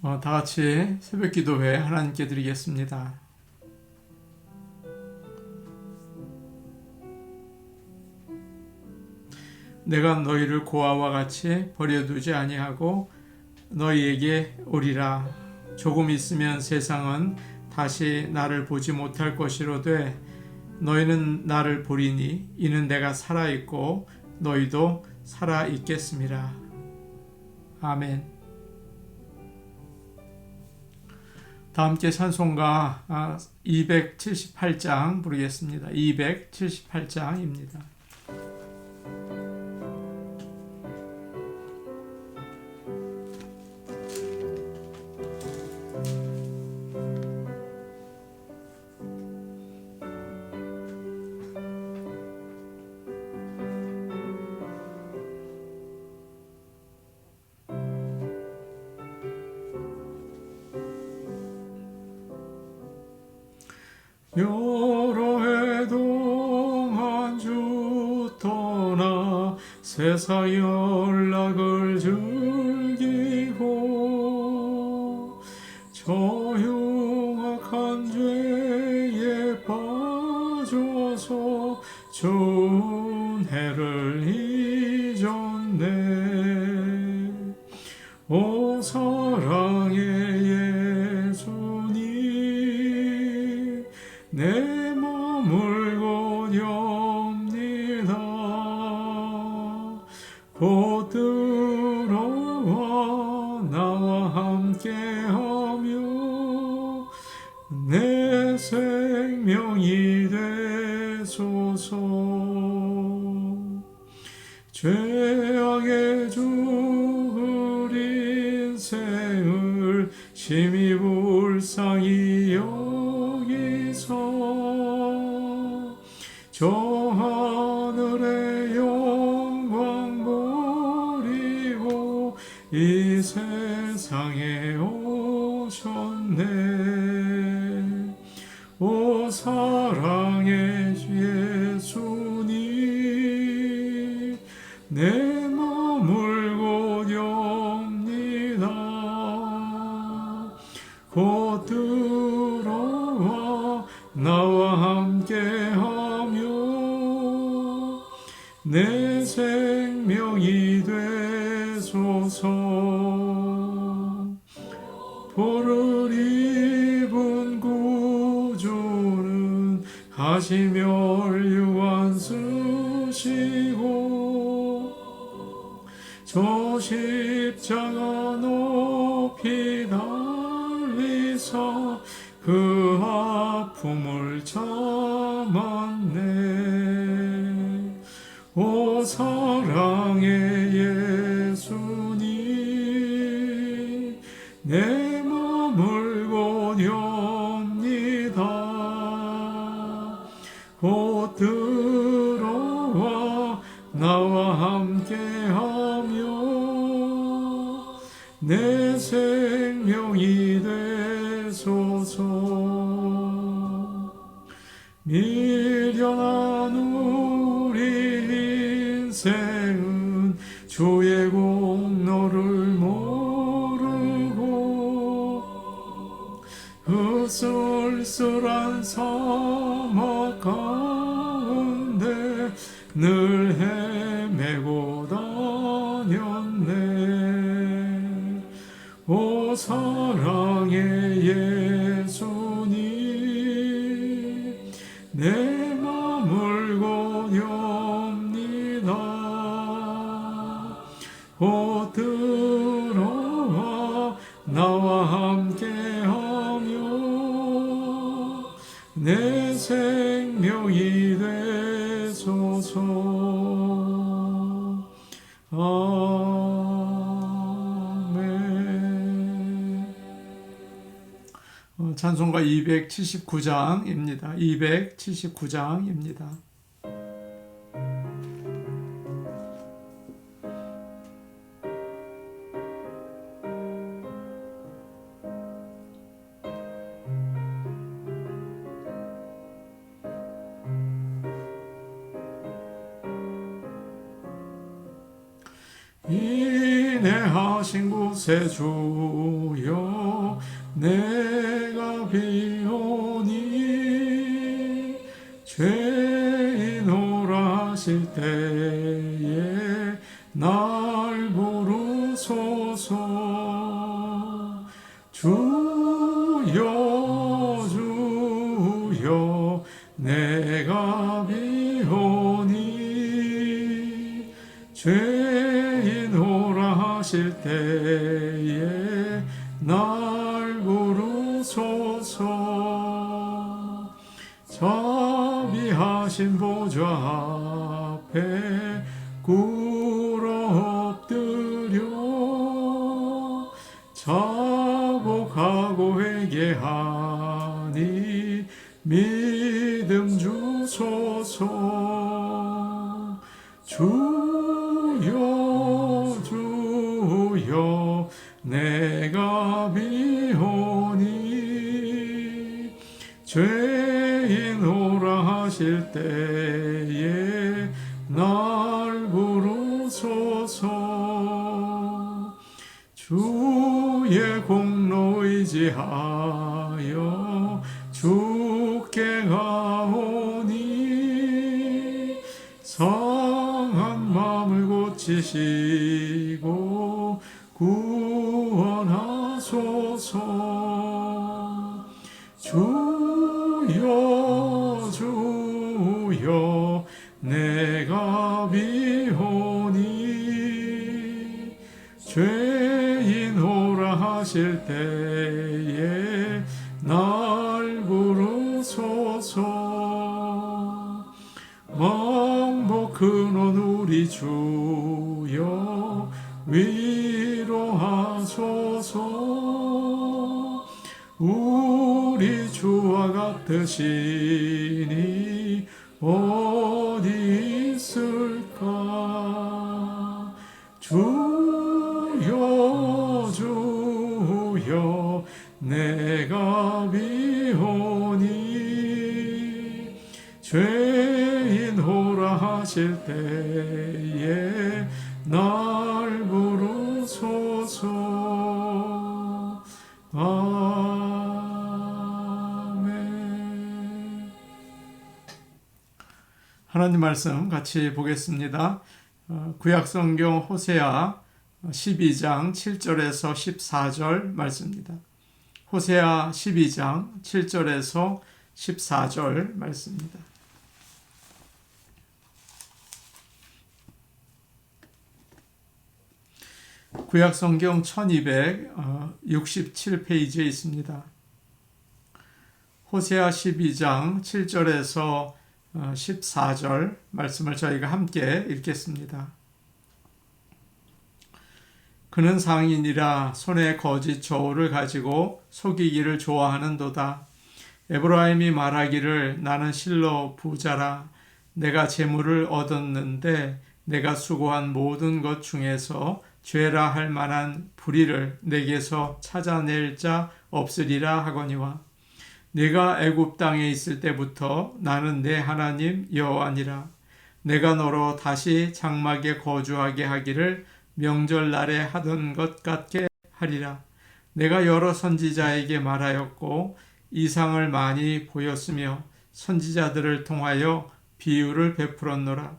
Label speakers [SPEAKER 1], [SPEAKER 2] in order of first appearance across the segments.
[SPEAKER 1] 다 같이 새벽 기도회 하나님께 드리겠습니다. 내가 너희를 고아와 같이 버려두지 아니하고 너희에게 오리라. 조금 있으면 세상은 다시 나를 보지 못할 것이로되 너희는 나를 보리니 이는 내가 살아있고 너희도 살아있겠음이라. 아멘. 다 함께 찬송가 278장 부르겠습니다. 278장입니다. 여러 해 동안 주 떠나 세상 연락을 즐기고 저 흉악한 죄에 빠져서 좋은 해를 잊었네. 오 사랑의 예수님 내 몸을 곧이옵니다. 곧 들어와 나와 함께하며 내 생명이 되소서. 죄악의 주 인생을 심히 불쌍히 여기서 저 하늘의 영광 버리고 이 세상에 오셨네. 오 사랑의 예수님 내 몸을 곧이옵니다. 곧 들어와 나와 함께하며 내 생명이 되소서. 보를 입은 구주는 가시멸류관 쓰시고 저 십자가 높이 달리사 그 아픔을 참았네. 오 사랑의 예수님 내 몸을 곧이옵니다. 곧 들어와 나와 함께하며 내 생명이 되소서. 미련한 우리 인생은 주의 공로를 모르고 그 쓸쓸한 사막 가운데 늘 헤매고 다녔네. 오 사랑의 예수님 내 맘을 곧이옵니다. 곧 들어와 나와 함께하며 내 생명이 되소서. 아멘. 찬송가 279장입니다. 279장입니다. 이 인내하신 곳에 주여 내가 비오니 죄인오라 하실 때에 날 부르소서. 주여 주여 내가 비오니 죄인오라 하실 때에 날 부르소서. 자비하신 보좌 앞에 꿇어 엎드려 자복하고 회개하니 믿음 주소서. 주여 주여 내가 비오니 죄인오라 하실 때에 날 부르소서. 주의 공로 의지하여 주께 가오니 상한 마음을 고치시고 구원하소서. 주여 주여 내가 비오니 죄인오라 하실 때에 날 부르소서. 망복 근원 우리 주여 위로하소서. 우리 주와 같으시니 어디 있을까. 주여 주여 내가 비오니 죄인오라 하실 때에 날 부르소서. 아멘. 하나님 말씀 같이 보겠습니다. 구약성경 호세아 12장 7절에서 14절 말씀입니다. 호세아 12장 7절에서 14절 말씀입니다. 구약성경 1267페이지에 있습니다. 호세아 12장 7절에서 14절 말씀을 저희가 함께 읽겠습니다. 그는 상인이라 손에 거짓 저울을 가지고 속이기를 좋아하는도다. 에브라임이 말하기를 나는 실로 부자라. 내가 재물을 얻었는데 내가 수고한 모든 것 중에서 죄라 할 만한 불의를 내게서 찾아낼 자 없으리라 하거니와. 네가 애굽 땅에 있을 때부터 나는 내 하나님 여호와니라. 내가 너로 다시 장막에 거주하게 하기를 명절날에 하던 것 같게 하리라. 내가 여러 선지자에게 말하였고 이상을 많이 보였으며 선지자들을 통하여 비유를 베풀었노라.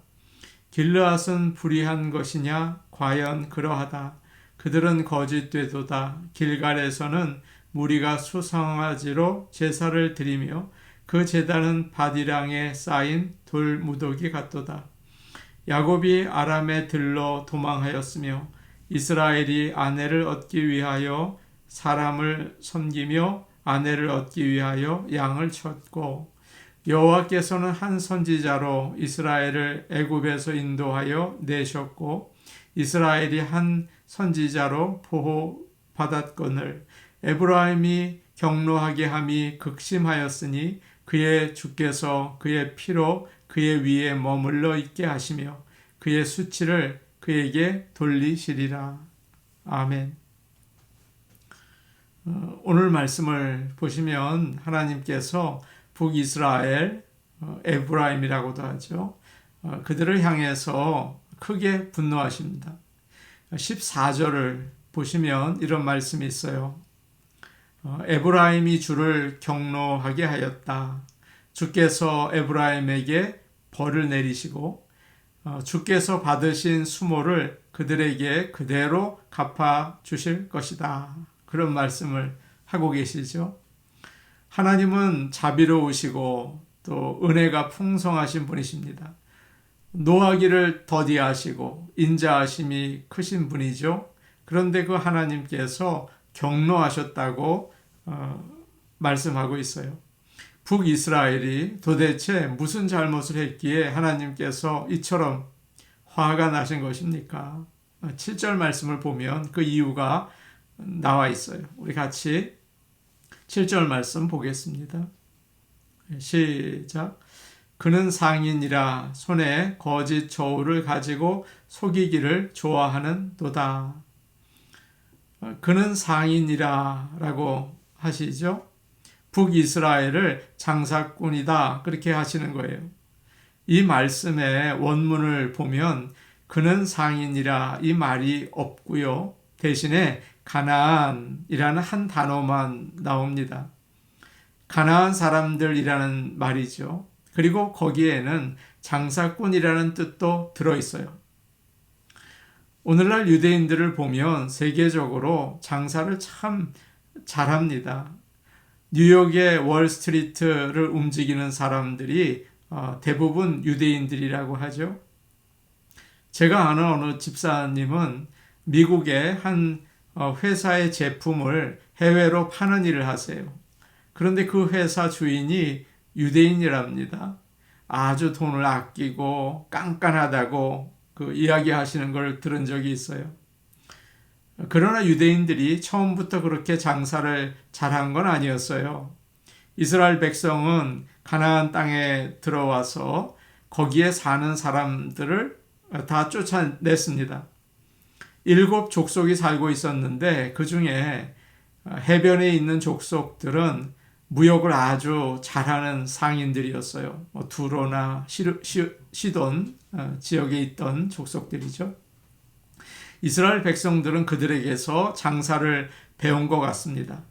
[SPEAKER 1] 길르앗은 불의한 것이냐? 과연 그러하다. 그들은 거짓되도다. 길갈에서는 무리가 수송아지로 제사를 드리며 그 제단은 바디랑에 쌓인 돌무더기 같도다. 야곱이 아람에 들러 도망하였으며 이스라엘이 아내를 얻기 위하여 사람을 섬기며 아내를 얻기 위하여 양을 쳤고 여호와께서는 한 선지자로 이스라엘을 애굽에서 인도하여 내셨고 이스라엘이 한 선지자로 보호받았거늘 에브라임이 경노하게 함이 극심하였으니 그의 주께서 그의 피로 그의 위에 머물러 있게 하시며 그의 수치를 그에게 돌리시리라. 아멘. 오늘 말씀을 보시면 하나님께서 북이스라엘, 에브라임이라고도 하죠. 그들을 향해서 크게 분노하십니다. 14절을 보시면 이런 말씀이 있어요. 에브라임이 주를 경노하게 하였다. 주께서 에브라임에게 벌을 내리시고 주께서 받으신 수모를 그들에게 그대로 갚아 주실 것이다. 그런 말씀을 하고 계시죠. 하나님은 자비로우시고 또 은혜가 풍성하신 분이십니다. 노하기를 더디하시고 인자하심이 크신 분이죠. 그런데 그 하나님께서 경노하셨다고 말씀하고 있어요. 북이스라엘이 도대체 무슨 잘못을 했기에 하나님께서 이처럼 화가 나신 것입니까? 7절 말씀을 보면 그 이유가 나와 있어요. 우리 같이 7절 말씀 보겠습니다. 시작. 그는 상인이라 손에 거짓 저울을 가지고 속이기를 좋아하는도다. 그는 상인이라 라고 하시죠. 북이스라엘을 장사꾼이다 그렇게 하시는 거예요. 이 말씀의 원문을 보면 그는 상인이라 이 말이 없고요. 대신에 가나안이라는 한 단어만 나옵니다. 가나안 사람들이라는 말이죠. 그리고 거기에는 장사꾼이라는 뜻도 들어있어요. 오늘날 유대인들을 보면 세계적으로 장사를 참 잘합니다. 뉴욕의 월스트리트를 움직이는 사람들이 대부분 유대인들이라고 하죠. 제가 아는 어느 집사님은 미국의 한 회사의 제품을 해외로 파는 일을 하세요. 그런데 그 회사 주인이 유대인이랍니다. 아주 돈을 아끼고 깐깐하다고 그 이야기하시는 걸 들은 적이 있어요. 그러나 유대인들이 처음부터 그렇게 장사를 잘한 건 아니었어요. 이스라엘 백성은 가나안 땅에 들어와서 거기에 사는 사람들을 다 쫓아냈습니다. 7 족속이 살고 있었는데 그 중에 해변에 있는 족속들은 무역을 아주 잘하는 상인들이었어요. 두로나 시돈 지역에 있던 족속들이죠. 이스라엘 백성들은 그들에게서 장사를 배운 것 같습니다.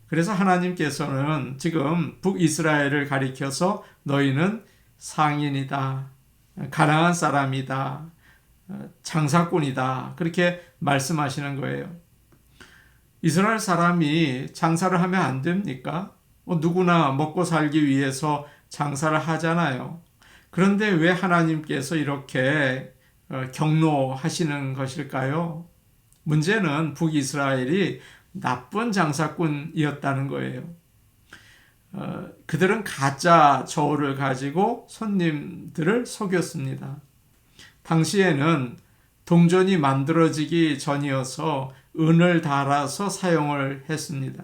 [SPEAKER 1] 그래서 하나님께서는 지금 북이스라엘을 가리켜서 너희는 상인이다, 가나안 사람이다, 장사꾼이다 그렇게 말씀하시는 거예요. 이스라엘 사람이 장사를 하면 안 됩니까? 누구나 먹고 살기 위해서 장사를 하잖아요. 그런데 왜 하나님께서 이렇게 경노하시는 것일까요? 문제는 북이스라엘이 나쁜 장사꾼이었다는 거예요. 그들은 가짜 저울을 가지고 손님들을 속였습니다. 당시에는 동전이 만들어지기 전이어서 은을 달아서 사용을 했습니다.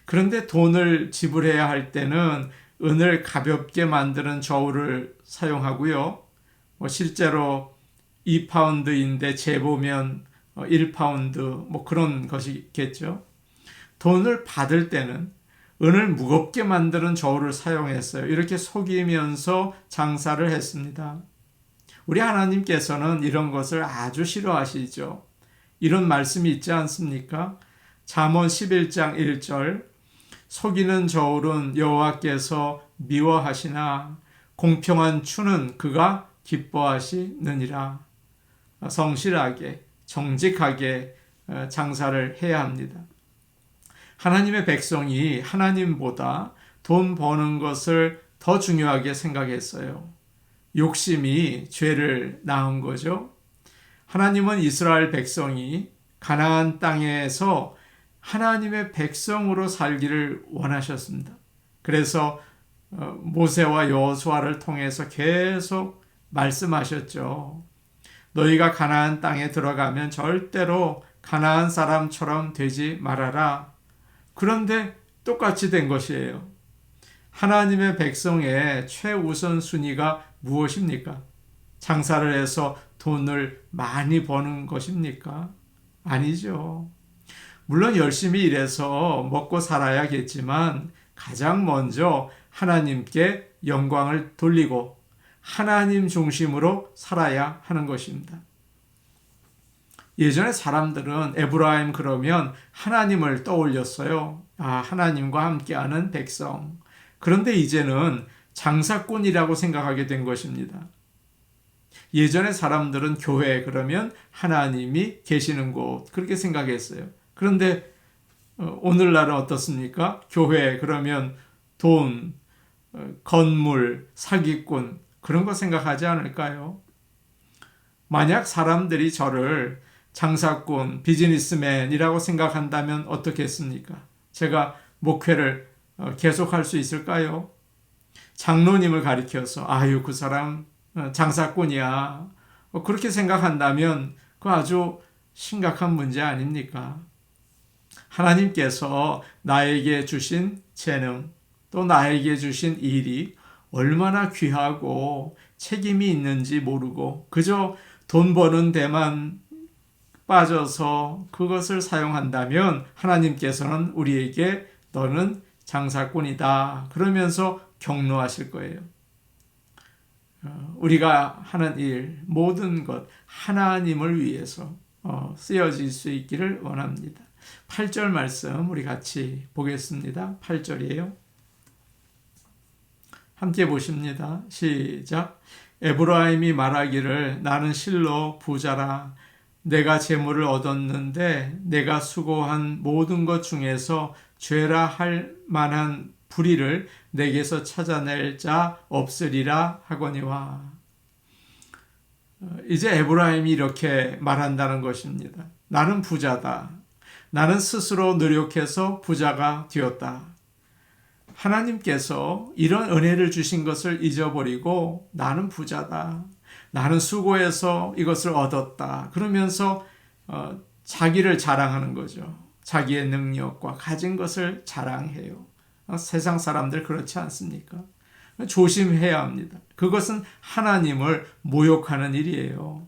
[SPEAKER 1] 그런데 돈을 지불해야 할 때는 은을 가볍게 만드는 저울을 사용하고요. 실제로 2파운드인데 재보면 1파운드 그런 것이겠죠. 돈을 받을 때는 은을 무겁게 만드는 저울을 사용했어요. 이렇게 속이면서 장사를 했습니다. 우리 하나님께서는 이런 것을 아주 싫어하시죠. 이런 말씀이 있지 않습니까? 잠언 11장 1절 속이는 저울은 여호와께서 미워하시나 공평한 추는 그가 기뻐하시느니라. 성실하게 정직하게 장사를 해야 합니다. 하나님의 백성이 하나님보다 돈 버는 것을 더 중요하게 생각했어요. 욕심이 죄를 낳은 거죠. 하나님은 이스라엘 백성이 가나안 땅에서 하나님의 백성으로 살기를 원하셨습니다. 그래서 모세와 여호수아를 통해서 계속 말씀하셨죠. 너희가 가나안 땅에 들어가면 절대로 가나안 사람처럼 되지 말아라. 그런데 똑같이 된 것이에요. 하나님의 백성의 최우선 순위가 무엇입니까? 장사를 해서 돈을 많이 버는 것입니까? 아니죠. 물론 열심히 일해서 먹고 살아야겠지만 가장 먼저 하나님께 영광을 돌리고 하나님 중심으로 살아야 하는 것입니다. 예전에 사람들은 에브라임 그러면 하나님을 떠올렸어요. 하나님과 함께하는 백성. 그런데 이제는 장사꾼이라고 생각하게 된 것입니다. 예전에 사람들은 교회 그러면 하나님이 계시는 곳 그렇게 생각했어요. 그런데 오늘날은 어떻습니까? 교회 그러면 돈, 건물, 사기꾼 그런 거 생각하지 않을까요? 만약 사람들이 저를 장사꾼, 비즈니스맨이라고 생각한다면 어떻겠습니까? 제가 목회를 계속할 수 있을까요? 장로님을 가리켜서 아유 그 사람 장사꾼이야 그렇게 생각한다면 그 아주 심각한 문제 아닙니까? 하나님께서 나에게 주신 재능 또 나에게 주신 일이 얼마나 귀하고 책임이 있는지 모르고 그저 돈 버는 데만 빠져서 그것을 사용한다면 하나님께서는 우리에게 너는 장사꾼이다 그러면서 격려하실 거예요. 우리가 하는 일 모든 것 하나님을 위해서 쓰여질 수 있기를 원합니다. 8절 말씀 우리 같이 보겠습니다. 8절이에요. 함께 보십니다. 시작. 에브라임이 말하기를 나는 실로 부자라 내가 재물을 얻었는데 내가 수고한 모든 것 중에서 죄라 할 만한 불의를 내게서 찾아낼 자 없으리라 하거니와. 이제 에브라임이 이렇게 말한다는 것입니다. 나는 부자다. 나는 스스로 노력해서 부자가 되었다. 하나님께서 이런 은혜를 주신 것을 잊어버리고 나는 부자다. 나는 수고해서 이것을 얻었다. 그러면서 자기를 자랑하는 거죠. 자기의 능력과 가진 것을 자랑해요. 세상 사람들 그렇지 않습니까? 조심해야 합니다. 그것은 하나님을 모욕하는 일이에요.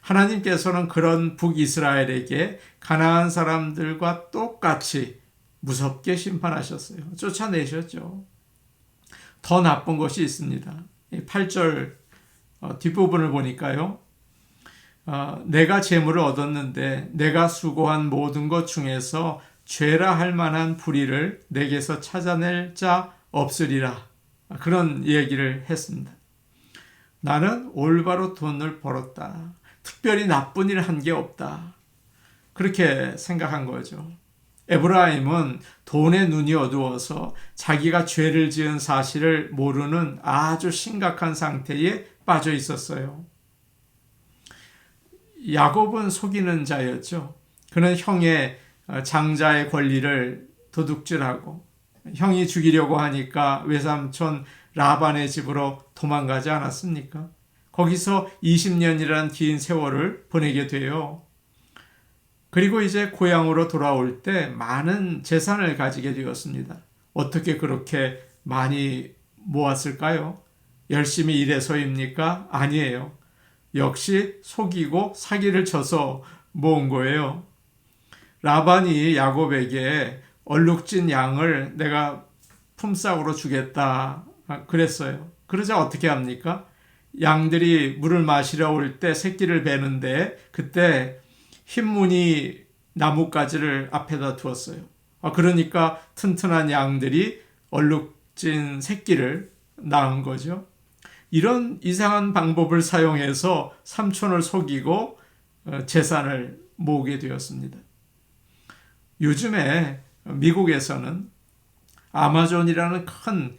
[SPEAKER 1] 하나님께서는 그런 북이스라엘에게 가나안 사람들과 똑같이 무섭게 심판하셨어요. 쫓아내셨죠. 더 나쁜 것이 있습니다. 8절 뒷부분을 보니까요. 내가 재물을 얻었는데 내가 수고한 모든 것 중에서 죄라 할 만한 불의를 내게서 찾아낼 자 없으리라. 그런 얘기를 했습니다. 나는 올바로 돈을 벌었다. 특별히 나쁜 일을 한 게 없다. 그렇게 생각한 거죠. 에브라임은 돈에 눈이 어두워서 자기가 죄를 지은 사실을 모르는 아주 심각한 상태에 빠져 있었어요. 야곱은 속이는 자였죠. 그는 형의 장자의 권리를 도둑질하고 형이 죽이려고 하니까 외삼촌 라반의 집으로 도망가지 않았습니까? 거기서 20년이라는 긴 세월을 보내게 돼요. 그리고 이제 고향으로 돌아올 때 많은 재산을 가지게 되었습니다. 어떻게 그렇게 많이 모았을까요? 열심히 일해서입니까? 아니에요. 역시 속이고 사기를 쳐서 모은 거예요. 라반이 야곱에게 얼룩진 양을 내가 품삯으로 주겠다 그랬어요. 그러자 어떻게 합니까? 양들이 물을 마시러 올 때 새끼를 베는데 그때 흰무늬 나뭇가지를 앞에다 두었어요. 그러니까 튼튼한 양들이 얼룩진 새끼를 낳은 거죠. 이런 이상한 방법을 사용해서 삼촌을 속이고 재산을 모으게 되었습니다. 요즘에 미국에서는 아마존이라는 큰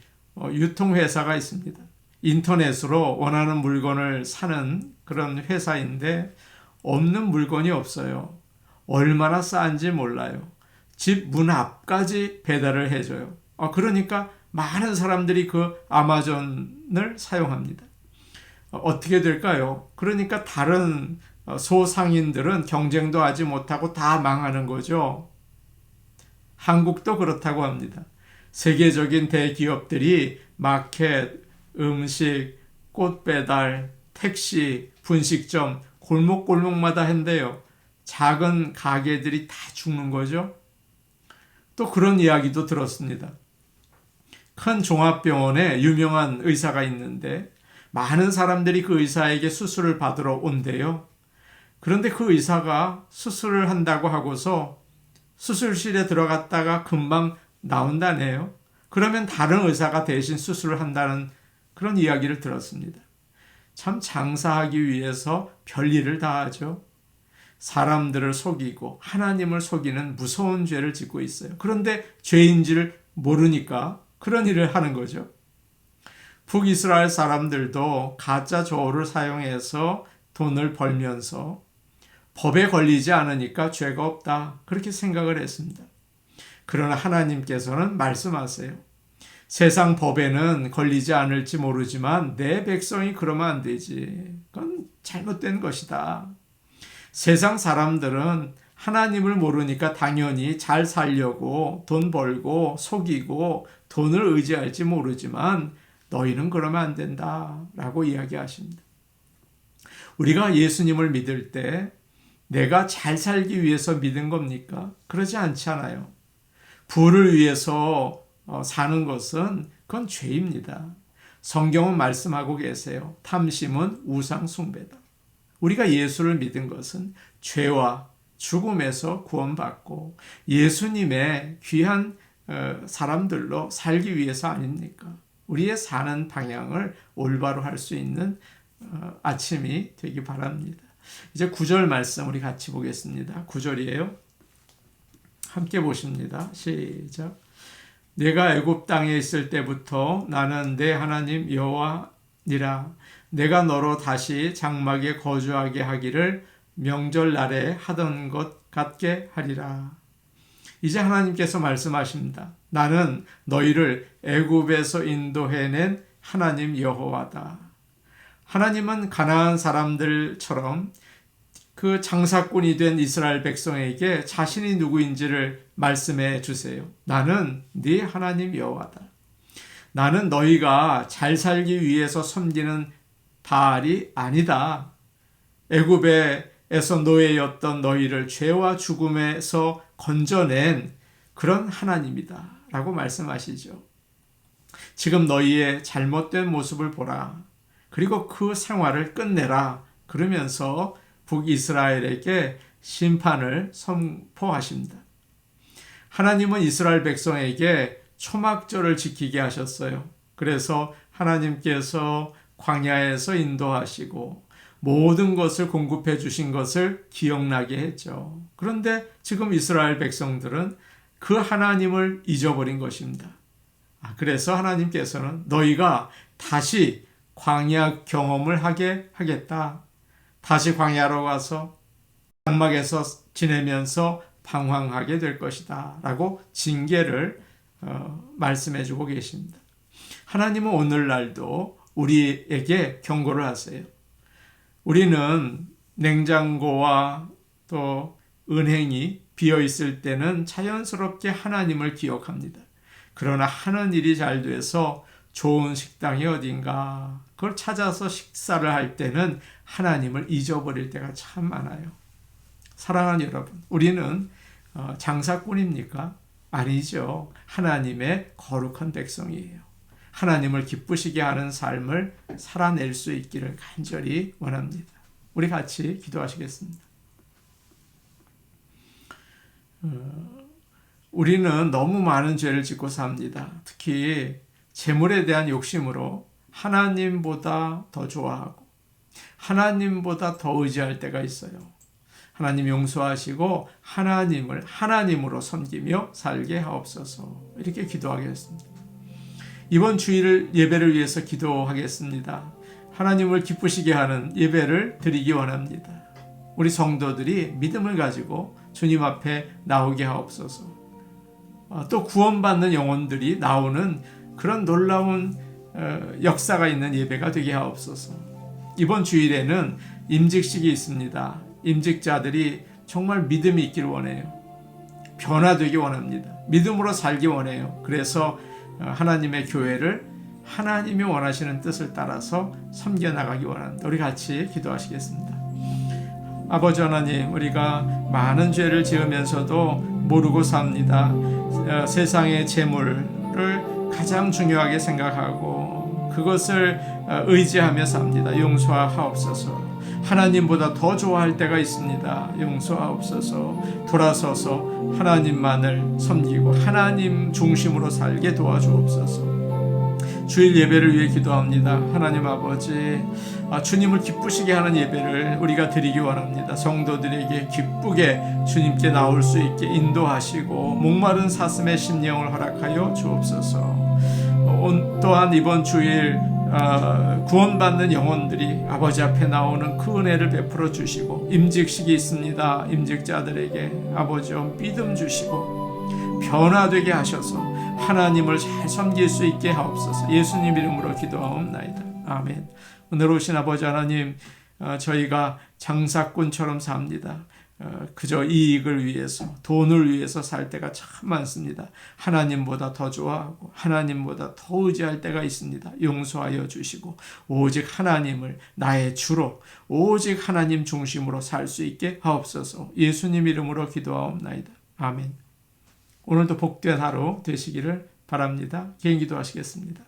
[SPEAKER 1] 유통회사가 있습니다. 인터넷으로 원하는 물건을 사는 그런 회사인데 없는 물건이 없어요. 얼마나 싼지 몰라요. 집 문 앞까지 배달을 해줘요. 그러니까 많은 사람들이 그 아마존을 사용합니다. 어떻게 될까요? 그러니까 다른 소상인들은 경쟁도 하지 못하고 다 망하는 거죠. 한국도 그렇다고 합니다. 세계적인 대기업들이 마켓, 음식, 꽃 배달, 택시, 분식점, 골목골목마다 한대요. 작은 가게들이 다 죽는 거죠. 또 그런 이야기도 들었습니다. 큰 종합병원에 유명한 의사가 있는데 많은 사람들이 그 의사에게 수술을 받으러 온대요. 그런데 그 의사가 수술을 한다고 하고서 수술실에 들어갔다가 금방 나온다네요. 그러면 다른 의사가 대신 수술을 한다는 그런 이야기를 들었습니다. 참 장사하기 위해서 별일을 다 하죠. 사람들을 속이고 하나님을 속이는 무서운 죄를 짓고 있어요. 그런데 죄인지를 모르니까 그런 일을 하는 거죠. 북이스라엘 사람들도 가짜 저울을 사용해서 돈을 벌면서 법에 걸리지 않으니까 죄가 없다, 그렇게 생각을 했습니다. 그러나 하나님께서는 말씀하세요. 세상 법에는 걸리지 않을지 모르지만 내 백성이 그러면 안 되지. 그건 잘못된 것이다. 세상 사람들은 하나님을 모르니까 당연히 잘 살려고 돈 벌고 속이고 돈을 의지할지 모르지만 너희는 그러면 안 된다 라고 이야기하십니다. 우리가 예수님을 믿을 때 내가 잘 살기 위해서 믿은 겁니까? 그러지 않잖아요. 부를 위해서 사는 것은 그건 죄입니다. 성경은 말씀하고 계세요. 탐심은 우상 숭배다. 우리가 예수를 믿은 것은 죄와 죽음에서 구원받고 예수님의 귀한 사람들로 살기 위해서 아닙니까? 우리의 사는 방향을 올바로 할 수 있는 아침이 되기 바랍니다. 이제 9절 말씀 우리 같이 보겠습니다. 9절이에요. 함께 보십니다. 시작. 내가 애굽 땅에 있을 때부터 나는 내 하나님 여호와니라. 내가 너로 다시 장막에 거주하게 하기를 명절날에 하던 것 같게 하리라. 이제 하나님께서 말씀하십니다. 나는 너희를 애굽에서 인도해낸 하나님 여호와다. 하나님은 가나안 사람들처럼 그 장사꾼이 된 이스라엘 백성에게 자신이 누구인지를 말씀해 주세요. 나는 네 하나님 여호와다. 나는 너희가 잘 살기 위해서 섬기는 바알이 아니다. 애굽에서 노예였던 너희를 죄와 죽음에서 건져낸 그런 하나님이다 라고 말씀하시죠. 지금 너희의 잘못된 모습을 보라. 그리고 그 생활을 끝내라. 그러면서 북이스라엘에게 심판을 선포하십니다. 하나님은 이스라엘 백성에게 초막절을 지키게 하셨어요. 그래서 하나님께서 광야에서 인도하시고 모든 것을 공급해 주신 것을 기억나게 했죠. 그런데 지금 이스라엘 백성들은 그 하나님을 잊어버린 것입니다. 그래서 하나님께서는 너희가 다시 광야 경험을 하게 하겠다. 다시 광야로 가서 장막에서 지내면서 방황하게 될 것이다 라고 징계를 말씀해 주고 계십니다. 하나님은 오늘날도 우리에게 경고를 하세요. 우리는 냉장고와 또 은행이 비어 있을 때는 자연스럽게 하나님을 기억합니다. 그러나 하는 일이 잘 돼서 좋은 식당이 어딘가 그걸 찾아서 식사를 할 때는 하나님을 잊어버릴 때가 참 많아요. 사랑하는 여러분, 우리는 장사꾼입니까? 아니죠. 하나님의 거룩한 백성이에요. 하나님을 기쁘시게 하는 삶을 살아낼 수 있기를 간절히 원합니다. 우리 같이 기도하시겠습니다. 우리는 너무 많은 죄를 짓고 삽니다. 특히 재물에 대한 욕심으로 하나님보다 더 좋아하고 하나님보다 더 의지할 때가 있어요. 하나님 용서하시고 하나님을 하나님으로 섬기며 살게 하옵소서. 이렇게 기도하겠습니다. 이번 주일 예배를 위해서 기도하겠습니다. 하나님을 기쁘시게 하는 예배를 드리기 원합니다. 우리 성도들이 믿음을 가지고 주님 앞에 나오게 하옵소서. 또 구원받는 영혼들이 나오는 그런 놀라운 역사가 있는 예배가 되게 하옵소서. 이번 주일에는 임직식이 있습니다. 임직자들이 정말 믿음이 있기를 원해요. 변화되기 원합니다. 믿음으로 살기 원해요. 그래서 하나님의 교회를 하나님이 원하시는 뜻을 따라서 섬겨나가기 원합니다. 우리 같이 기도하시겠습니다. 아버지 하나님, 우리가 많은 죄를 지으면서도 모르고 삽니다. 세상의 재물을 가장 중요하게 생각하고 그것을 의지하며 삽니다. 용서하옵소서. 하나님보다 더 좋아할 때가 있습니다. 용서하옵소서. 돌아서서 하나님만을 섬기고 하나님 중심으로 살게 도와주옵소서. 주일 예배를 위해 기도합니다. 하나님 아버지, 주님을 기쁘시게 하는 예배를 우리가 드리기 원합니다. 성도들에게 기쁘게 주님께 나올 수 있게 인도하시고 목마른 사슴의 심령을 허락하여 주옵소서. 또한 이번 주일 구원받는 영혼들이 아버지 앞에 나오는 그 은혜를 베풀어 주시고, 임직식이 있습니다. 임직자들에게 아버지여 믿음 주시고 변화되게 하셔서 하나님을 잘 섬길 수 있게 하옵소서. 예수님 이름으로 기도하옵나이다. 아멘. 오늘 오신 아버지 하나님, 저희가 장사꾼처럼 삽니다. 그저 이익을 위해서, 돈을 위해서 살 때가 참 많습니다. 하나님보다 더 좋아하고 하나님보다 더 의지할 때가 있습니다. 용서하여 주시고 오직 하나님을 나의 주로, 오직 하나님 중심으로 살 수 있게 하옵소서. 예수님 이름으로 기도하옵나이다. 아멘. 오늘도 복된 하루 되시기를 바랍니다. 개인 기도하시겠습니다.